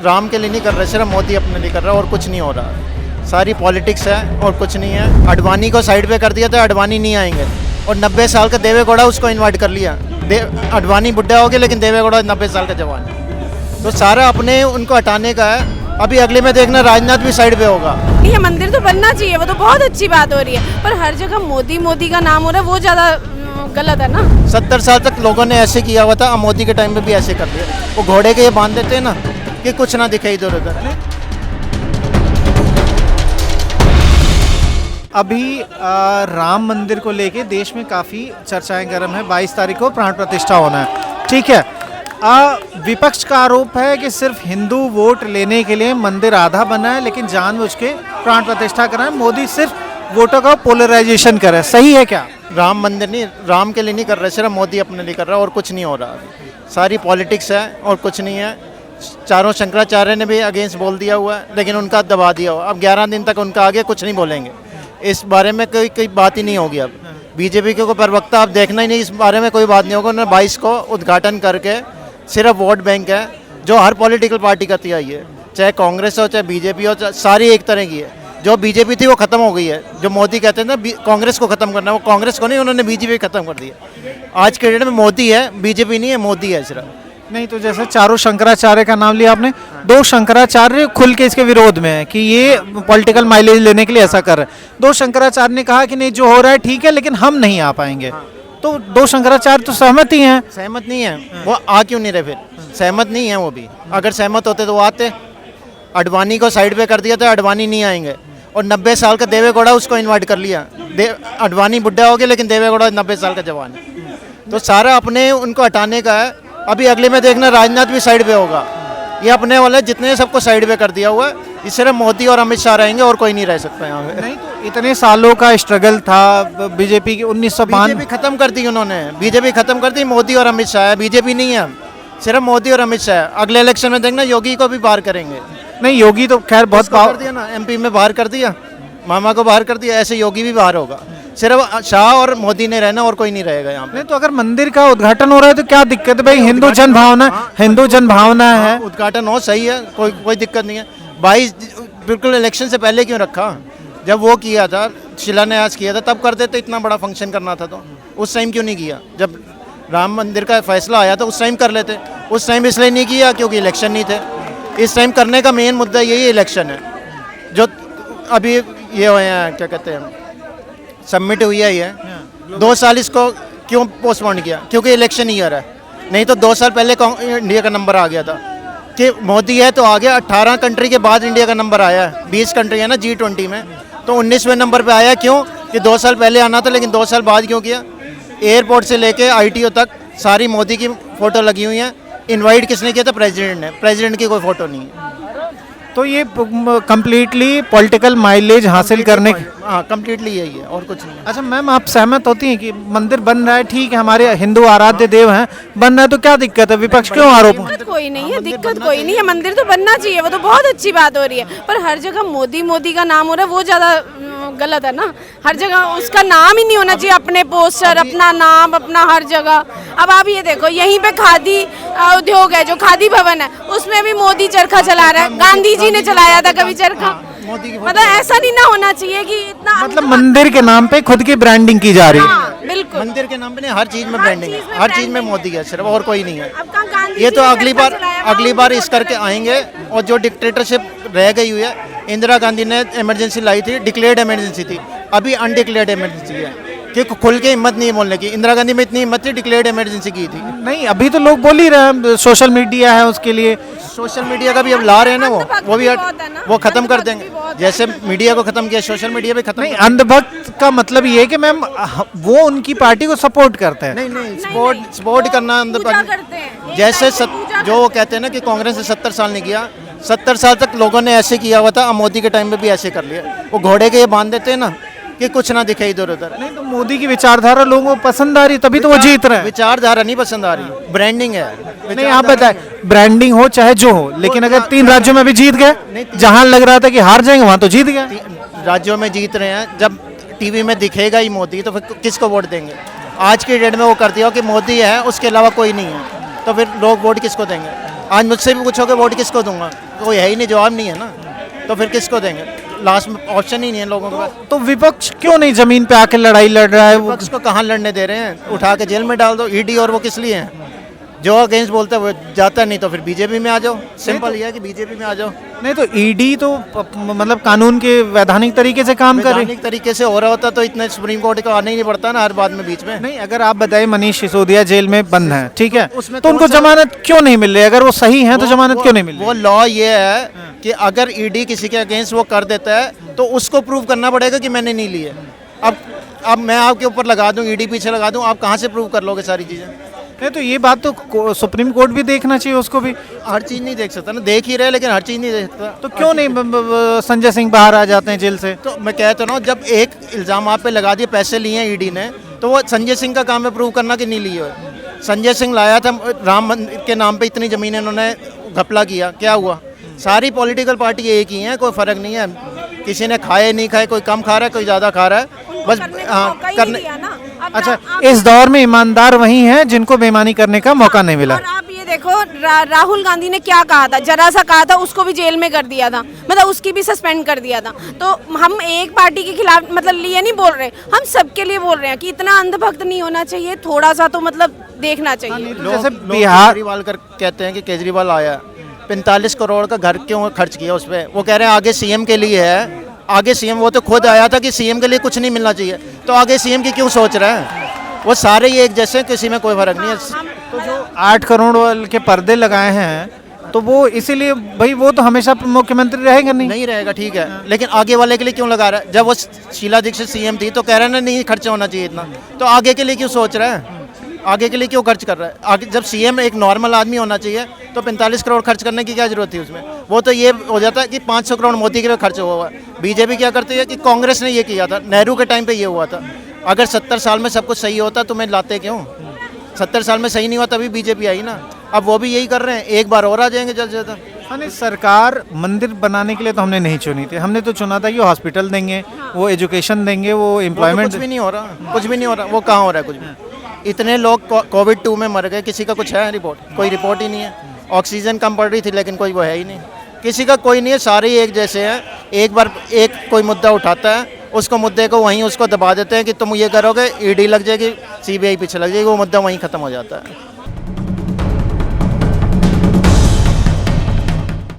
राम के लिए नहीं कर रहे, सिर्फ मोदी अपने लिए कर रहा है और कुछ नहीं हो रहा। सारी पॉलिटिक्स है और कुछ नहीं है। अडवाणी को साइड पे कर दिया तो अडवाणी नहीं आएंगे, और 90 साल का देवेगौड़ा उसको इनवाइट कर लिया। अडवाणी बुढ़ा हो गया लेकिन देवेगौड़ा 90 साल का जवान है, तो सारा अपने उनको हटाने का है। अभी अगले में देखना राजनाथ भी साइड पे होगा। ये मंदिर तो बनना चाहिए, वो तो बहुत अच्छी बात हो रही है, पर हर जगह मोदी मोदी का नाम हो रहा है, वो ज़्यादा गलत है ना। 70 साल तक लोगों ने ऐसे किया हुआ था, अब मोदी के टाइम पे भी ऐसे कर दिया। वो घोड़े के ये बांध देते हैं ना कि कुछ ना दिखे इधर उधर। अभी राम मंदिर को लेके देश में काफ़ी चर्चाएं गर्म है। 22 तारीख को प्राण प्रतिष्ठा होना है, ठीक है। विपक्ष का आरोप है कि सिर्फ हिंदू वोट लेने के लिए मंदिर आधा बना है, लेकिन जानबूझ के प्राण प्रतिष्ठा कराएं। मोदी सिर्फ वोटों का पोलराइजेशन करे, सही है क्या? राम मंदिर नहीं, राम के लिए नहीं कर रहे, सिर्फ मोदी अपने लिए कर रहा है और कुछ नहीं हो रहा। सारी पॉलिटिक्स है और कुछ नहीं है। चारों शंकराचार्य ने भी अगेंस्ट बोल दिया हुआ है, लेकिन उनका दबा दिया हुआ। अब 11 दिन तक उनका आगे कुछ नहीं बोलेंगे, इस बारे में कोई बात ही नहीं होगी। अब बीजेपी के कोई प्रवक्ता आप देखना ही नहीं, इस बारे में कोई बात नहीं होगा। उन्होंने 22 को उद्घाटन करके सिर्फ वोट बैंक है जो हर पॉलिटिकल पार्टी करती आई है, चाहे कांग्रेस हो चाहे बीजेपी हो, सारी एक तरह की है। जो बीजेपी थी वो खत्म हो गई है। जो मोदी कहते हैं ना कांग्रेस को खत्म करना, वो कांग्रेस को नहीं, उन्होंने बीजेपी खत्म कर दिया। आज के डेट में मोदी है, बीजेपी नहीं है, मोदी है सिर्फ। नहीं तो जैसे चारों शंकराचार्य का नाम लिया आपने, 2 शंकराचार्य खुल के इसके विरोध में है कि ये पॉलिटिकल माइलेज लेने के लिए ऐसा कर रहे हैं। 2 शंकराचार्य ने कहा कि नहीं, जो हो रहा है ठीक है, लेकिन हम नहीं आ पाएंगे। तो 2 शंकराचार्य तो सहमत ही हैं। सहमत नहीं है, वो आ क्यों नहीं रहे फिर? सहमत नहीं है वो भी। अगर सहमत होते तो वो आते। अडवाणी को साइड पे कर दिया तो अडवाणी नहीं आएंगे, और 90 साल का देवेगौड़ा उसको इनवाइट कर लिया। अडवाणी बुढ़ा हो गया लेकिन देवेगौड़ा 90 साल का जवान है, तो सारा अपने उनको हटाने का है। अभी अगले में देखना राजनाथ भी साइड पे होगा। ये अपने वाले जितने सबको साइड पे कर दिया हुआ है। इस सिर्फ मोदी और अमित शाह रहेंगे और कोई नहीं रह सकता यहाँ पे। नहीं तो इतने सालों का स्ट्रगल था बीजेपी की, 1992 बीजेपी खत्म कर दी उन्होंने, बीजेपी खत्म कर दी। मोदी और अमित शाह है, बीजेपी नहीं है, सिर्फ मोदी और अमित शाह है। अगले इलेक्शन में देखना योगी को भी बाहर करेंगे। नहीं, योगी तो खैर बहुत कर दिया ना, एमपी में बाहर कर दिया, मामा को बाहर कर दिया, ऐसे योगी भी बाहर होगा। सिर्फ शाह और मोदी ने रहना और कोई नहीं रहेगा यहाँ पे। नहीं तो अगर मंदिर का उद्घाटन हो रहा है तो क्या दिक्कत है भाई? हिंदू जन भावना, हिंदू जन भावना है, उद्घाटन हो, सही है, कोई दिक्कत नहीं है। 22 बिल्कुल इलेक्शन से पहले क्यों रखा? जब वो किया था, शिलान्यास किया था, तब कर देते। इतना बड़ा फंक्शन करना था तो उस टाइम क्यों नहीं किया? जब राम मंदिर का फैसला आया था उस टाइम कर लेते। उस टाइम इसलिए नहीं किया क्योंकि इलेक्शन नहीं थे। इस टाइम करने का मेन मुद्दा यही इलेक्शन है। जो अभी ये हुए हैं, क्या कहते हैं, सबमिट हुई है, ये 2 साल इसको क्यों पोस्टपोन किया? क्योंकि इलेक्शन ईयर है। नहीं तो 2 साल पहले इंडिया का नंबर आ गया था कि मोदी है तो आ गया। 18 कंट्री के बाद इंडिया का नंबर आया है। 20 कंट्री है ना G20 में, तो 19वें नंबर पे आया। क्यों? कि 2 साल पहले आना था, लेकिन 2 साल बाद क्यों किया? एयरपोर्ट से लेके ITO तक सारी मोदी की फ़ोटो लगी हुई हैं। इनवाइट किसने किया था? प्रेसिडेंट ने। प्रेसिडेंट की कोई फ़ोटो नहीं है। तो ये कम्प्लीटली पॉलिटिकल माइलेज हासिल करने की। हाँ, कम्प्लीटली यही है और कुछ नहीं है। अच्छा मैम, आप सहमत होती हैं कि मंदिर बन रहा है, ठीक है, हमारे हिंदू आराध्य देव हैं, बन रहा है, तो क्या दिक्कत है? विपक्ष क्यों आरोप? दिक्कत कोई नहीं है, दिक्कत कोई नहीं है। मंदिर तो बनना चाहिए, वो तो बहुत अच्छी बात हो रही है, पर हर जगह मोदी मोदी का नाम हो रहा है, वो ज़्यादा गलत है ना। हर जगह उसका नाम ही नहीं होना चाहिए, अपने पोस्टर, अपना नाम, अपना हर जगह। अब आप ये देखो, यहीं पे खादी उद्योग है, जो खादी भवन है, उसमें भी मोदी चरखा चला रहा है। गांधी जी ने चलाया था कभी चरखा। मतलब ऐसा नहीं ना होना चाहिए कि इतना, मतलब मंदिर के नाम पे खुद की ब्रांडिंग की जा रही है। हाँ, बिल्कुल। मंदिर के नाम पे नहीं, हर चीज में ब्रांडिंग है, हर चीज में मोदी है सिर्फ, और कोई नहीं है। गांधी ये जी तो ने अगली बार इस करके आएंगे। और जो डिक्टेटरशिप रह गई हुई है, इंदिरा गांधी ने इमरजेंसी लाई थी, डिक्लेयर्ड इमरजेंसी थी, अभी अनडिक्लेयर्ड इमरजेंसी है कि खुल के हिम्मत नहीं है बोलने की। इंदिरा गांधी में इतनी हिम्मत थी, डिक्लेयर्ड इमरजेंसी की थी। नहीं, अभी तो लोग बोल ही रहे हैं, सोशल मीडिया है उसके लिए। सोशल मीडिया का भी अब ला रहे हैं ना, वो भी वो खत्म कर देंगे। जैसे मीडिया को खत्म किया, सोशल मीडिया भी खत्म। नहीं, अंधभक्त का मतलब ये है कि मैम वो उनकी पार्टी को सपोर्ट करते हैं। नहीं, सपोर्ट करना अंधभक्त। जैसे जो वो कहते हैं ना कि कांग्रेस ने 70 साल नहीं किया, 70 साल तक लोगों ने ऐसे किया हुआ था, अब मोदी के टाइम में भी ऐसे कर लिया। वो घोड़े के ये बांध देते हैं ना कि कुछ ना दिखे इधर उधर। नहीं तो मोदी की विचारधारा लोगों को पसंद आ रही, तभी तो वो जीत रहे हैं। विचारधारा नहीं पसंद आ रही, ब्रांडिंग है। नहीं, आप बताएं, ब्रांडिंग हो चाहे जो हो, लेकिन अगर 3 राज्यों में भी जीत गए, जहां लग रहा था कि हार जाएंगे वहां तो जीत गए। राज्यों में जीत रहे हैं, जब टीवी में दिखेगा ही मोदी तो फिर किसको वोट देंगे? आज के डेट में वो कर दिया कि मोदी है, उसके अलावा कोई नहीं है, तो फिर लोग वोट किसको देंगे? आज मुझसे भी पूछोगे वोट किसको दूंगा, कोई है ही नहीं, जवाब नहीं है ना, तो फिर किसको देंगे? लास्ट में ऑप्शन ही नहीं है लोगों के पास। तो विपक्ष क्यों नहीं जमीन पे आके लड़ाई लड़ रहा है? वो विपक्ष को कहाँ लड़ने दे रहे हैं? उठा के जेल में डाल दो। ईडी और वो किस लिए हैं? जो अगेंस्ट बोलता है वो जाता नहीं, तो फिर बीजेपी में आ जाओ। सिंपल ये है कि बीजेपी में आ जाओ। नहीं तो ईडी तो मतलब कानून के वैधानिक तरीके से काम कर रही। वैधानिक तरीके से हो रहा होता तो इतने सुप्रीम कोर्ट को आना ही नहीं पड़ता ना हर बात में बीच में। नहीं, अगर आप बताइए मनीष सिसोदिया जेल में बंद हैं, ठीक है, उसमें तो उनको कौन सा- जमानत क्यों नहीं मिल रही? अगर वो सही हैं तो जमानत क्यों नहीं मिल रही? वो लॉ ये है कि अगर ईडी किसी के अगेंस्ट वो कर देता है तो उसको प्रूव करना पड़ेगा कि मैंने नहीं ली है। अब मैं आपके ऊपर लगा दूं, ईडी पीछे लगा दूं, आप कहाँ से प्रूव कर लोगे सारी चीज़ें? नहीं तो ये बात तो सुप्रीम कोर्ट भी देखना चाहिए उसको भी। हर चीज़ नहीं देख सकता ना, देख ही रहे लेकिन हर चीज़ नहीं देख सकता। तो क्यों नहीं संजय सिंह बाहर आ जाते हैं जेल से? तो मैं कहता हूँ जब एक इल्ज़ाम आप पे लगा दिए, पैसे लिए हैं ईडी ने, तो वो संजय सिंह का काम है प्रूव करना कि नहीं लिए है। संजय सिंह लाया था राम मंदिर के नाम पे, इतनी ज़मीन इन्होंने घपला किया, क्या हुआ? सारी पॉलिटिकल पार्टी एक ही हैं, कोई फ़र्क नहीं है, किसी ने खाए नहीं खाए, कोई कम खा रहा है कोई ज़्यादा खा रहा है, बस करने। अच्छा, इस दौर में ईमानदार वही हैं जिनको बेईमानी करने का मौका नहीं मिला। और आप ये देखो राहुल गांधी ने क्या कहा था, जरा सा कहा था उसको भी जेल में कर दिया था, मतलब उसकी भी सस्पेंड कर दिया था। तो हम एक पार्टी के खिलाफ मतलब लिए नहीं बोल रहे, हम सबके लिए बोल रहे हैं कि इतना अंधभक्त नहीं होना चाहिए, थोड़ा सा तो मतलब देखना चाहिए। जैसे लोग बिहार केजरीवाल कर कहते हैं कि केजरीवाल आया 45 करोड़ का घर क्यों खर्च किया उस पर? वो कह रहे हैं आगे सीएम के लिए है, आगे सीएम, वो तो खुद आया था कि सीएम के लिए कुछ नहीं मिलना चाहिए, तो आगे सीएम की क्यों सोच रहे हैं? वो सारे ही एक जैसे, किसी में कोई फर्क नहीं है। तो जो 8 करोड़ वाले के पर्दे लगाए हैं तो वो इसीलिए भाई वो तो हमेशा मुख्यमंत्री रहेगा नहीं। नहीं रहेगा, ठीक है, लेकिन आगे वाले के लिए क्यों लगा रहा है? जब वो शीला दीक्षित सीएम थी तो कह रहा है ना नहीं खर्चा होना चाहिए इतना, तो आगे के लिए क्यों सोच रहा है? आगे के लिए क्यों खर्च कर रहा है? आगे जब सीएम एक नॉर्मल आदमी होना चाहिए तो 45 करोड़ खर्च करने की क्या जरूरत थी उसमें? वो तो ये हो जाता है कि 500 करोड़ मोदी के लिए खर्च हुआ है। बीजेपी क्या करती है कि कांग्रेस ने ये किया था, नेहरू के टाइम पे ये हुआ था। अगर 70 साल में सब कुछ सही होता तो मैं लाते क्यों? 70 साल में सही नहीं हुआ तभी बीजेपी आई ना। अब वो भी यही कर रहे हैं, एक बार और आ जाएंगे जल्द से जल्द। हाँ, नहीं, सरकार मंदिर बनाने के लिए तो हमने नहीं चुनी थी, हमने तो चुना था कि वो हॉस्पिटल देंगे, वो एजुकेशन देंगे, वो वो तो एम्प्लॉयमेंट। कुछ भी नहीं हो रहा, कुछ भी नहीं हो रहा। वो कहाँ हो रहा है कुछ भी? इतने लोग कोविड 2 में मर गए, किसी का कुछ है रिपोर्ट? कोई रिपोर्ट ही नहीं है। ऑक्सीजन कम पड़ रही थी लेकिन कोई वो है ही नहीं, किसी का कोई नहीं है, सारे ही एक जैसे हैं। एक बार एक कोई मुद्दा उठाता है, उसको मुद्दे को वहीं उसको दबा देते हैं कि तुम ये करोगे ईडी लग जाएगी, सीबीआई पीछे लग जाएगी, वो मुद्दा वहीं ख़त्म हो जाता है।